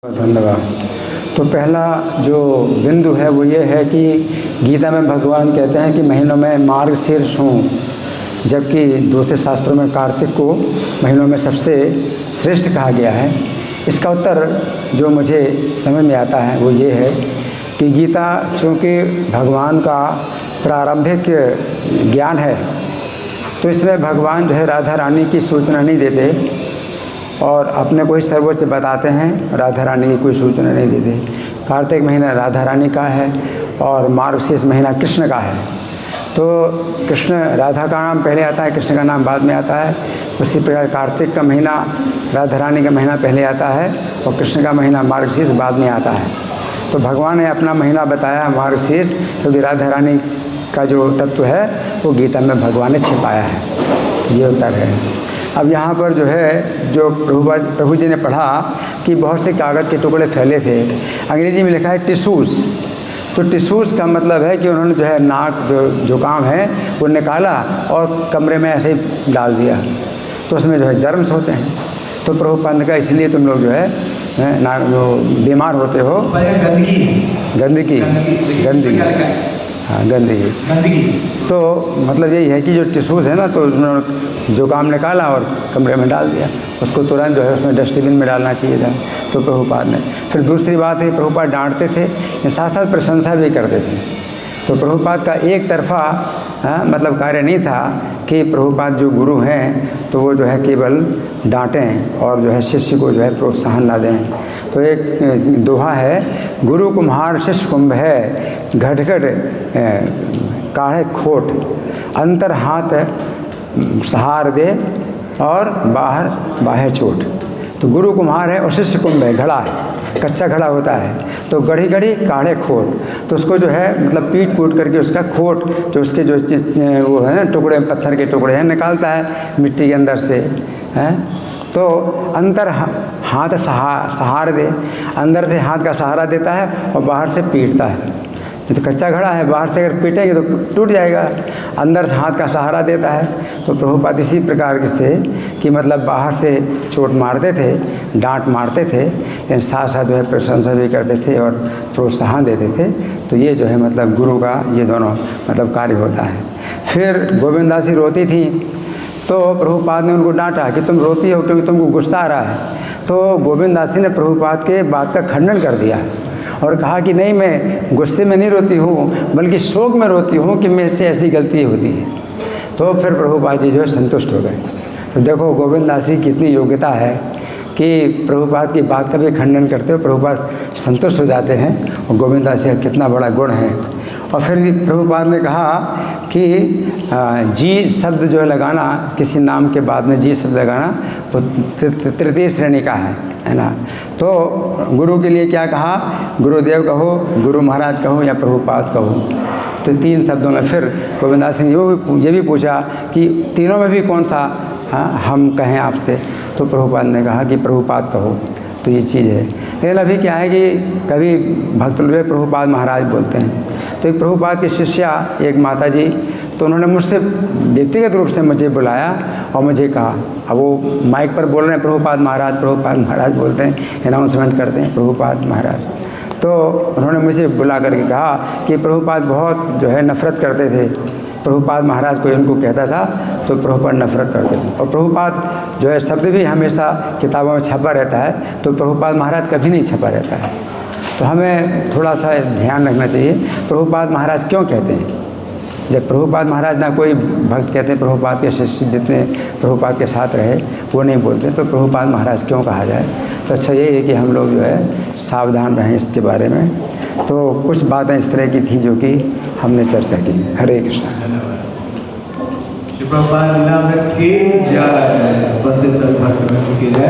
धन्यवाद। तो पहला जो बिंदु है वो ये है कि गीता में भगवान कहते हैं कि महीनों में मार्गशीर्ष हूँ, जबकि दूसरे शास्त्रों में कार्तिक को महीनों में सबसे श्रेष्ठ कहा गया है। इसका उत्तर जो मुझे समझ में आता है वो ये है कि गीता चूँकि भगवान का प्रारंभिक ज्ञान है, तो इसमें भगवान जो है राधा रानी की सूचना नहीं देते और अपने को ही सर्वोच्च बताते हैं, राधा रानी की कोई सूचना नहीं देते। कार्तिक महीना राधा रानी का है और मार्गशीर्ष महीना कृष्ण का है। तो कृष्ण, राधा का नाम पहले आता है, कृष्ण का नाम बाद में आता है। उसी प्रकार कार्तिक का महीना राधा रानी का महीना पहले आता है और कृष्ण का महीना मार्गशीर्ष बाद में आता है। तो भगवान ने अपना महीना बताया मार्गशीर्ष, क्योंकि राधा रानी का जो तत्व है वो गीता में भगवान ने छिपाया है। ये उत्तर है। अब यहाँ पर जो है, जो प्रभु जी ने पढ़ा कि बहुत से कागज़ के टुकड़े फैले थे, अंग्रेजी में लिखा है टिश्यूज़। तो टिश्यूज़ का मतलब है कि उन्होंने जो है नाक जो काम है वो निकाला और कमरे में ऐसे ही डाल दिया, तो उसमें जो है जर्म्स होते हैं। तो प्रभुपाद ने कहा इसलिए तुम लोग जो है बीमार होते हो। गंदगी हाँ, गंदगी। तो मतलब यही है कि जो टिश्यूज़ है ना, तो उन्होंने जो काम निकाला और कमरे में डाल दिया, उसको तुरंत जो है उसमें डस्टबिन में डालना चाहिए था। तो प्रभुपाद ने फिर दूसरी बात है, प्रभुपाद डांटते थे, साथ साथ प्रशंसा भी करते थे। तो प्रभुपाद का एक तरफा मतलब कार्य नहीं था कि प्रभुपाद जो गुरु हैं तो वो जो है केवल डांटें और जो है शिष्य को जो है प्रोत्साहन ना दें। तो एक दोहा है, गुरु कुम्हार शिष्य कुंभ है, घट घट काढ़े खोट, अंतर हाथ सहार दे और बाहर बाहे चोट। तो गुरु कुम्हार है और शिष्य कुंभ है, घड़ा है, कच्चा घड़ा होता है। तो गढ़ी गढ़ी काढ़े खोट, तो उसको जो है मतलब पीट कूट करके उसका खोट जो उसके जो वो है टुकड़े, पत्थर के टुकड़े हैं, निकालता है मिट्टी के अंदर से हैं। तो अंतर हाथ सहार दे, अंदर से हाथ का सहारा देता है और बाहर से पीटता है। तो कच्चा घड़ा है, बाहर से अगर पीटेंगे तो टूट जाएगा, अंदर से हाथ का सहारा देता है। तो प्रभुपाद इसी प्रकार के थे कि मतलब बाहर से चोट मारते थे, डांट मारते थे, लेकिन साथ साथ जो है प्रशंसा भी करते थे और प्रोत्साहन देते थे। तो ये जो है मतलब गुरु का ये दोनों मतलब कार्य होता है। फिर गोविंदासी रोती थी, तो प्रभुपाद ने उनको डांटा कि तुम रोती हो क्योंकि तुमको गुस्सा आ रहा है। तो गोविंदासी ने प्रभुपाद के बात का खंडन कर दिया और कहा कि नहीं, मैं गुस्से में नहीं रोती हूँ, बल्कि शोक में रोती हूँ कि मेरे से ऐसी गलती होती है। तो फिर प्रभुपाद जी जो है संतुष्ट हो गए। तो देखो गोविंदास की कितनी योग्यता है कि प्रभुपाद की बात का भी खंडन करते हो, प्रभुपाद संतुष्ट हो जाते हैं, और गोविंदास का कितना बड़ा गुण है। और फिर प्रभुपाद ने कहा कि जी शब्द जो है लगाना, किसी नाम के बाद में जी शब्द लगाना तो तृतीय श्रेणी का है ना। तो गुरु के लिए क्या कहा, गुरुदेव कहो, गुरु महाराज कहो या प्रभुपाद कहो। तो तीन शब्दों में फिर गोविंदास ने ये भी पूछा कि तीनों में भी कौन सा हम कहें आपसे। तो प्रभुपाद ने कहा कि प्रभुपाद कहो। तो ये चीज़ है। लेकिन अभी क्या है कि कभी भक्त लोग प्रभुपाद महाराज बोलते हैं। तो एक प्रभुपाद की शिष्या एक माता जी, तो उन्होंने मुझसे व्यक्तिगत रूप से मुझे बुलाया और मुझे कहा, अब वो माइक पर बोल रहे हैं प्रभुपाद महाराज बोलते हैं, अनाउंसमेंट करते हैं प्रभुपाद महाराज। तो उन्होंने मुझे बुला करके कहा कि प्रभुपाद बहुत जो है नफ़रत करते थे, प्रभुपाद महाराज कोई उनको कहता था तो प्रभुपाद नफ़रत करते थे। और प्रभुपाद जो है शब्द भी हमेशा किताबों में छपा रहता है, तो प्रभुपाद महाराज कभी नहीं छपा रहता है। तो हमें थोड़ा सा ध्यान रखना चाहिए, प्रभुपाद महाराज क्यों कहते हैं। जब प्रभुपाद महाराज ना कोई भक्त कहते हैं, प्रभुपाद के शिष्य जितने प्रभुपाद के साथ रहे वो नहीं बोलते, तो प्रभुपाद महाराज क्यों कहा जाए। तो अच्छा यही है कि हम लोग जो है सावधान रहें इसके बारे में। तो कुछ बातें इस तरह की थी जो कि हमने चर्चा की। हरे कृष्णा। प्रभुपाद लीलामृत की जय। उपस्थित सभी भक्तों की जय।